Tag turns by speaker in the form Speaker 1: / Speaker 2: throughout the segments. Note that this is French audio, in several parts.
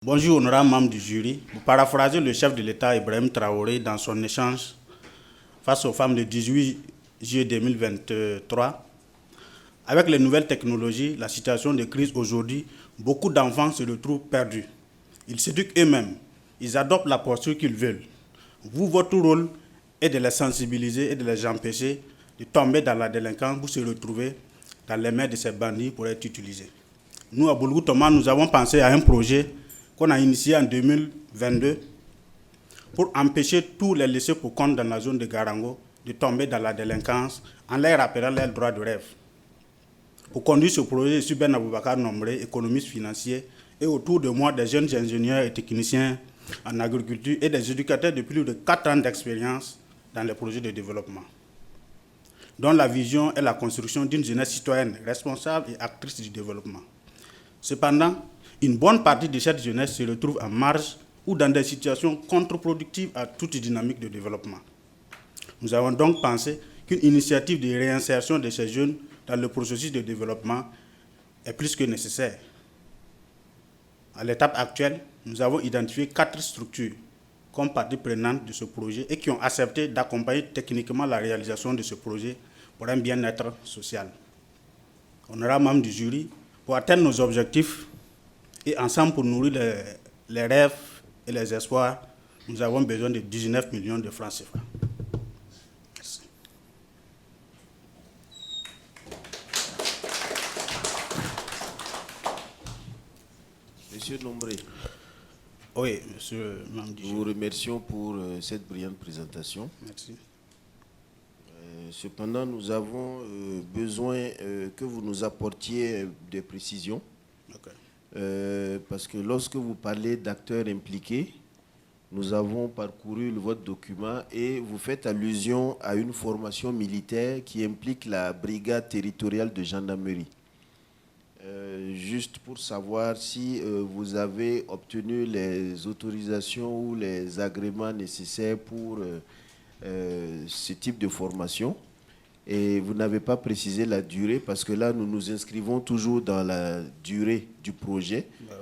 Speaker 1: Bonjour, honorable membre du jury. Pour paraphraser le chef de l'État, Ibrahim Traoré, dans son échange face aux femmes le 18 juillet 2023, avec les nouvelles technologies, la situation de crise aujourd'hui, beaucoup d'enfants se retrouvent perdus. Ils s'éduquent eux-mêmes, ils adoptent la posture qu'ils veulent. Vous, votre rôle est de les sensibiliser et de les empêcher de tomber dans la délinquance, vous se retrouvez dans les mains de ces bandits pour être utilisés. Nous, à Boulgou Thomas, nous avons pensé à un projet qu'on a initié en 2022 pour empêcher tous les laissés pour compte dans la zone de Garango de tomber dans la délinquance en leur rappelant leurs droits de rêve. Pour conduire ce projet, je suis Ben Aboubakar Nombré, économiste financier, et autour de moi des jeunes ingénieurs et techniciens en agriculture et des éducateurs de plus de 4 ans d'expérience dans les projets de développement, dont la vision est la construction d'une jeunesse citoyenne responsable et actrice du développement. Cependant, une bonne partie de cette jeunesse se retrouve en marge ou dans des situations contre-productives à toute dynamique de développement. Nous avons donc pensé qu'une initiative de réinsertion de ces jeunes dans le processus de développement est plus que nécessaire. À l'étape actuelle, nous avons identifié 4 structures comme partie prenante de ce projet et qui ont accepté d'accompagner techniquement la réalisation de ce projet pour un bien-être social. Honorable membre du jury, pour atteindre nos objectifs et ensemble pour nourrir les rêves et les espoirs, nous avons besoin de 19 millions de francs CFA. Merci.
Speaker 2: Monsieur Nombré,
Speaker 1: Oui, monsieur le membre du
Speaker 2: nous vous
Speaker 1: jury.
Speaker 2: remercions pour cette brillante présentation.
Speaker 1: Merci.
Speaker 2: Cependant, nous avons besoin que vous nous apportiez des précisions.
Speaker 1: Okay.
Speaker 2: Parce que lorsque vous parlez d'acteurs impliqués, nous avons parcouru votre document et vous faites allusion à une formation militaire qui implique la brigade territoriale de gendarmerie. Juste pour savoir si vous avez obtenu les autorisations ou les agréments nécessaires pour ce type de formation. Et vous n'avez pas précisé la durée parce que là, nous nous inscrivons toujours dans la durée du projet.
Speaker 1: Ouais.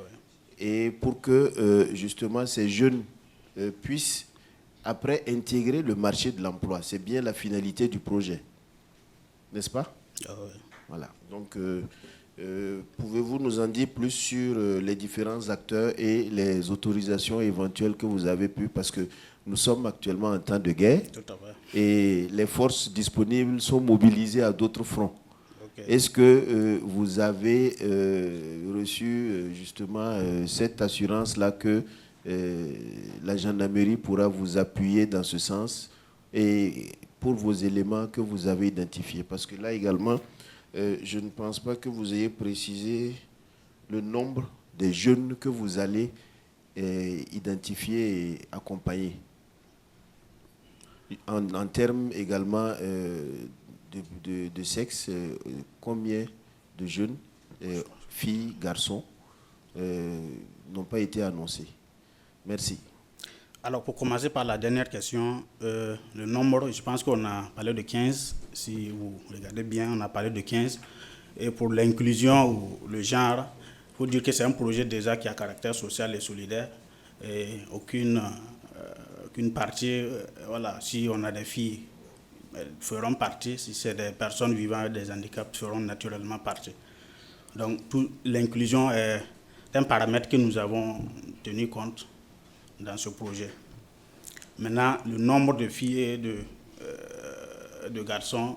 Speaker 2: Et pour que justement ces jeunes puissent après intégrer le marché de l'emploi. C'est bien la finalité du projet, n'est-ce pas?
Speaker 1: Ouais.
Speaker 2: Voilà. Donc, pouvez-vous nous en dire plus sur les différents acteurs et les autorisations éventuelles que vous avez pu, parce que nous sommes actuellement en temps de guerre.
Speaker 1: Tout à fait.
Speaker 2: Et les forces disponibles sont mobilisées à d'autres fronts.
Speaker 1: Okay.
Speaker 2: Est-ce que vous avez reçu justement cette assurance-là que la gendarmerie pourra vous appuyer dans ce sens et pour vos éléments que vous avez identifiés? Parce que là également, je ne pense pas que vous ayez précisé le nombre de jeunes que vous allez identifier et accompagner. En termes également de sexe, combien de jeunes, filles, garçons, n'ont pas été annoncés? Merci.
Speaker 1: Alors, pour commencer par la dernière question, le nombre, je pense qu'on a parlé de 15. Si vous regardez bien, on a parlé de 15. Et pour l'inclusion ou le genre, il faut dire que c'est un projet déjà qui a caractère social et solidaire. Et aucune partie, voilà, si on a des filles, elles feront partie. Si c'est des personnes vivant avec des handicaps, feront naturellement partie. Donc, l'inclusion est un paramètre que nous avons tenu compte dans ce projet. Maintenant, le nombre de filles et de garçons,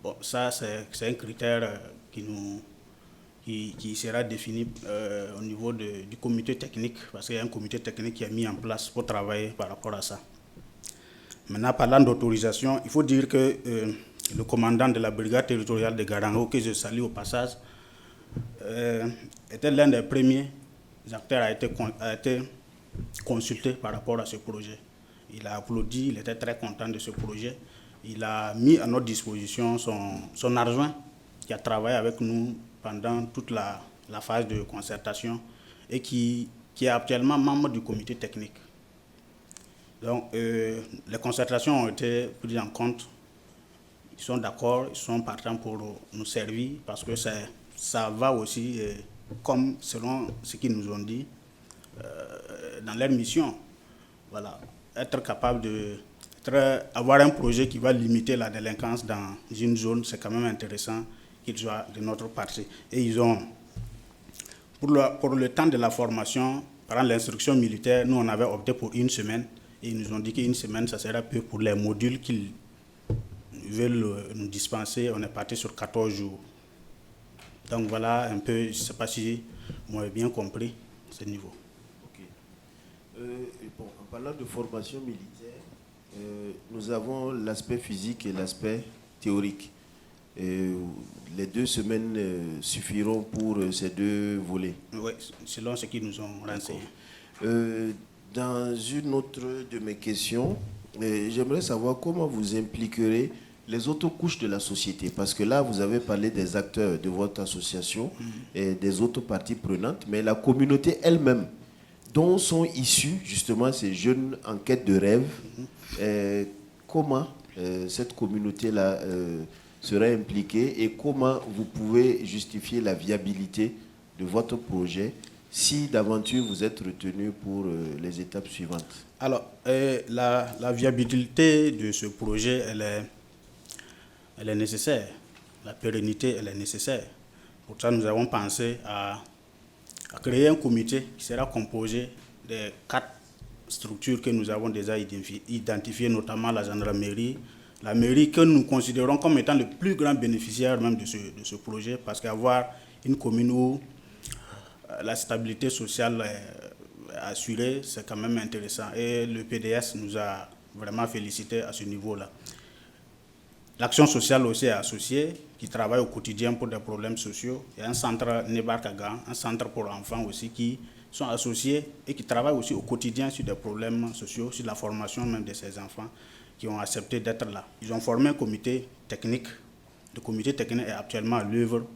Speaker 1: bon, ça c'est un critère qui sera défini au niveau du comité technique, parce qu'il y a un comité technique qui est mis en place pour travailler par rapport à ça. Maintenant, parlant d'autorisation, il faut dire que le commandant de la brigade territoriale de Garango, que je salue au passage, était l'un des premiers acteurs a été consulté par rapport à ce projet. Il a applaudi, il était très content de ce projet. Il a mis à notre disposition son adjoint qui a travaillé avec nous pendant toute la phase de concertation et qui est actuellement membre du comité technique. Donc, les concertations ont été prises en compte. Ils sont d'accord, ils sont partants pour nous servir parce que ça va aussi, comme selon ce qu'ils nous ont dit, dans leur mission. Voilà. Être capable avoir un projet qui va limiter la délinquance dans une zone, c'est quand même intéressant qu'ils soient de notre partie. Et ils ont, pour le temps de la formation, par l'instruction militaire, nous on avait opté pour 1 semaine. Et ils nous ont dit qu'une semaine, ça sera peu pour les modules qu'ils veulent nous dispenser. On est parti sur 14 jours. Donc voilà un peu, je ne sais pas si vous m'avez bien compris ce niveau.
Speaker 2: Ok. Bon, en parlant de formation militaire, nous avons l'aspect physique et l'aspect théorique. Les 2 semaines suffiront pour ces 2 volets.
Speaker 1: Oui, selon ce qu'ils nous ont renseigné.
Speaker 2: Dans une autre de mes questions, j'aimerais savoir comment vous impliquerez les autres couches de la société. Parce que là, vous avez parlé des acteurs de votre association et des autres parties prenantes, mais la communauté elle-même, dont sont issus justement ces jeunes en quête de rêve, comment cette communauté-là sera impliquée et comment vous pouvez justifier la viabilité de votre projet si d'aventure vous êtes retenu pour les étapes suivantes?
Speaker 1: Alors, la viabilité de ce projet, elle est nécessaire. La pérennité, elle est nécessaire. Pour ça, nous avons pensé à créer un comité qui sera composé des 4 structures que nous avons déjà identifiées, notamment la gendarmerie, la mairie, que nous considérons comme étant le plus grand bénéficiaire même de ce projet, parce qu'avoir une commune où la stabilité sociale est assurée, c'est quand même intéressant. Et le PDS nous a vraiment félicité à ce niveau-là. L'action sociale aussi est associée, qui travaille au quotidien pour des problèmes sociaux. Il y a un centre Nebarkaga, un centre pour enfants aussi, qui sont associés et qui travaillent aussi au quotidien sur des problèmes sociaux, sur la formation même de ces enfants qui ont accepté d'être là. Ils ont formé un comité technique. Le comité technique est actuellement à l'œuvre.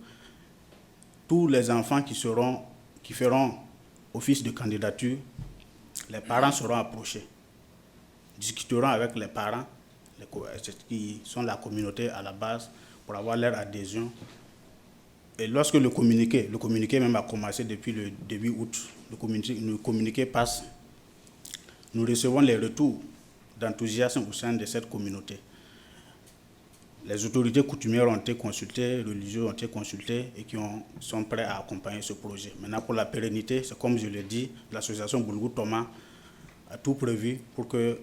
Speaker 1: Tous les enfants qui feront office de candidature, les parents seront approchés, discuteront avec les parents, qui sont la communauté à la base, pour avoir leur adhésion. Et lorsque le communiqué même a commencé depuis le début août, le communiqué passe, nous recevons les retours d'enthousiasme au sein de cette communauté. Les autorités coutumières ont été consultées, religieux ont été consultés et qui sont prêts à accompagner ce projet. Maintenant, pour la pérennité, c'est comme je l'ai dit, l'association Boulgou Thomas a tout prévu pour qu'il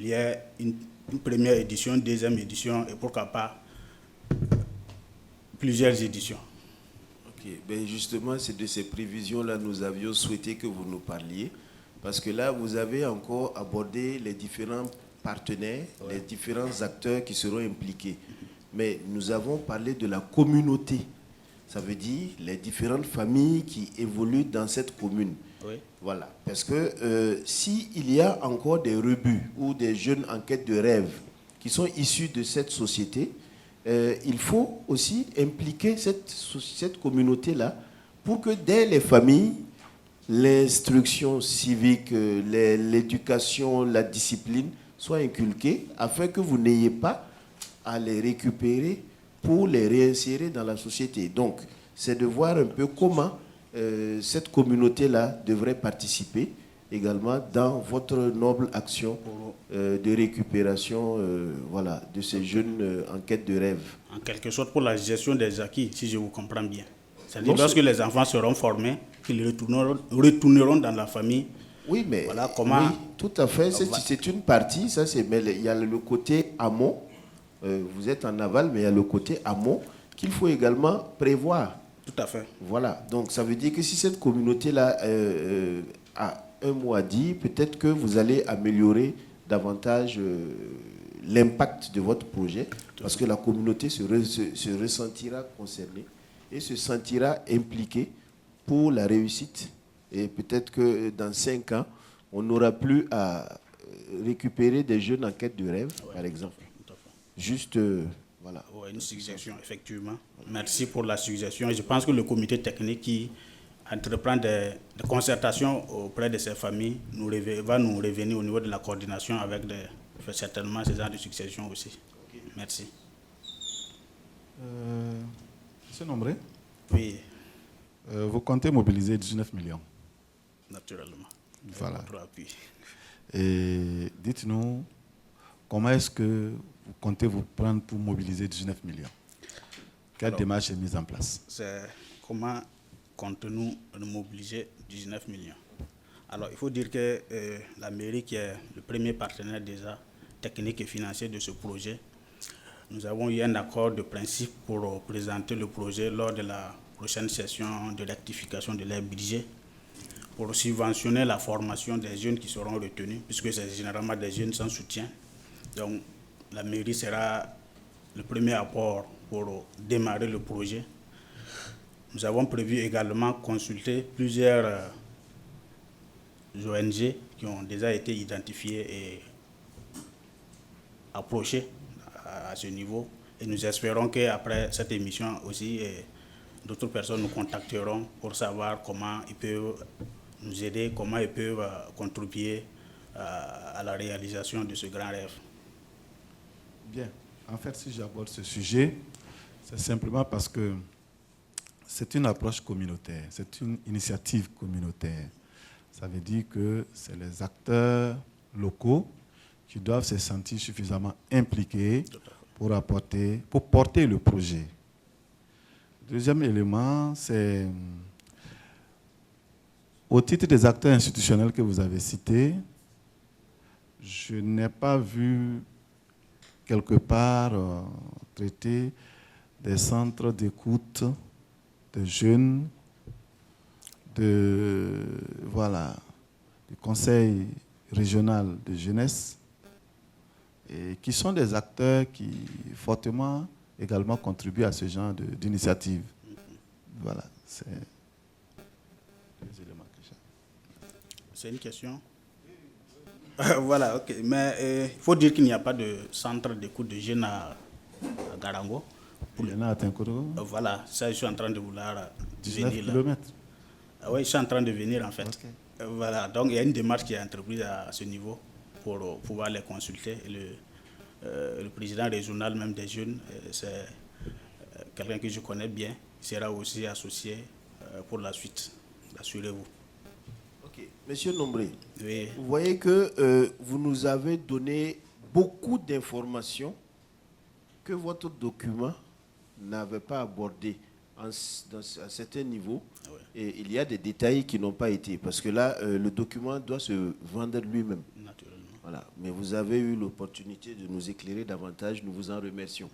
Speaker 1: y ait une première édition, une deuxième édition et pourquoi pas plusieurs éditions.
Speaker 2: Ok, ben justement, c'est de ces prévisions-là nous avions souhaité que vous nous parliez, parce que là, vous avez encore abordé les différents partenaires, les différents acteurs qui seront impliqués. Mais nous avons parlé de la communauté. Ça veut dire les différentes familles qui évoluent dans cette commune.
Speaker 1: Oui.
Speaker 2: Voilà. Parce que s'il y a encore des rebuts ou des jeunes en quête de rêve qui sont issus de cette société, il faut aussi impliquer cette communauté-là pour que dès les familles, l'instruction civique, l'éducation, la discipline soient inculquées afin que vous n'ayez pas à les récupérer pour les réinsérer dans la société. Donc, c'est de voir un peu comment cette communauté-là devrait participer également dans votre noble action de récupération voilà, de ces jeunes en quête de rêve.
Speaker 1: En quelque sorte pour la gestion des acquis, si je vous comprends bien. C'est-à-dire lorsque les enfants seront formés, qu'ils retourneront dans la famille.
Speaker 2: Oui, mais
Speaker 1: voilà comment,
Speaker 2: oui, tout à fait, c'est une partie, ça c'est, mais il y a le côté amont, vous êtes en aval, mais il y a le côté amont qu'il faut également prévoir.
Speaker 1: Tout à fait.
Speaker 2: Voilà, donc ça veut dire que si cette communauté-là a un mot à dire, peut-être que vous allez améliorer davantage l'impact de votre projet, parce que la communauté se ressentira concernée et se sentira impliquée pour la réussite. Et peut-être que dans 5 ans, on n'aura plus à récupérer des jeunes en quête de rêve, par exemple.
Speaker 1: Tout à fait.
Speaker 2: Juste, voilà.
Speaker 1: Une suggestion, effectivement. Merci pour la suggestion. Et je pense que le comité technique qui entreprend des concertations auprès de ces familles va nous revenir au niveau de la coordination avec certainement ces genres de succession aussi. Okay. Merci.
Speaker 3: Monsieur Nombré?
Speaker 1: Oui.
Speaker 3: Vous comptez mobiliser 19 millions.
Speaker 1: Naturellement.
Speaker 3: Voilà.
Speaker 1: Votre appui.
Speaker 3: Et dites-nous, comment est-ce que vous comptez vous prendre pour mobiliser 19 millions? Quelle démarche est mise en place?
Speaker 1: C'est comment comptez-nous mobiliser 19 millions? Alors, il faut dire que la mairie, qui est le premier partenaire déjà technique et financier de ce projet, nous avons eu un accord de principe pour présenter le projet lors de la prochaine session de rectification de leur budget pour subventionner la formation des jeunes qui seront retenus, puisque c'est généralement des jeunes sans soutien. Donc, la mairie sera le premier apport pour démarrer le projet. Nous avons prévu également consulter plusieurs ONG qui ont déjà été identifiées et approchées à ce niveau. Et nous espérons qu'après cette émission aussi, d'autres personnes nous contacteront pour savoir comment ils peuvent nous aider, comment ils peuvent contribuer à la réalisation de ce grand rêve.
Speaker 3: Bien. En fait, si j'aborde ce sujet, c'est simplement parce que c'est une approche communautaire, c'est une initiative communautaire. Ça veut dire que c'est les acteurs locaux qui doivent se sentir suffisamment impliqués pour porter le projet. Deuxième élément, c'est au titre des acteurs institutionnels que vous avez cités, je n'ai pas vu quelque part traiter des centres d'écoute de jeunes, du conseil régional de jeunesse, et qui sont des acteurs qui fortement également contribuent à ce genre d'initiative. Voilà, c'est les éléments que j'ai.
Speaker 1: C'est une question? Voilà, ok. Mais il faut dire qu'il n'y a pas de centre d'écoute de jeunes à Garango.
Speaker 3: Il y en a à Tinkoro.
Speaker 1: Voilà, ça, je suis en train de vouloir
Speaker 3: 19
Speaker 1: venir
Speaker 3: km.
Speaker 1: là. Oui, je suis en train de venir en fait.
Speaker 3: Okay.
Speaker 1: Voilà, donc il y a une démarche qui est entreprise à ce niveau pour pouvoir les consulter. Et le président régional même des jeunes, c'est quelqu'un que je connais bien, il sera aussi associé pour la suite. Assurez-vous.
Speaker 2: Ok, Monsieur Nombré,
Speaker 1: Oui.
Speaker 2: vous voyez que vous nous avez donné beaucoup d'informations que votre document n'avait pas abordées à certains niveaux.
Speaker 1: Oui.
Speaker 2: Et il y a des détails qui n'ont pas été, parce que là, le document doit se vendre lui-même.
Speaker 1: Naturellement.
Speaker 2: Voilà. Mais vous avez eu l'opportunité de nous éclairer davantage, nous vous en remercions.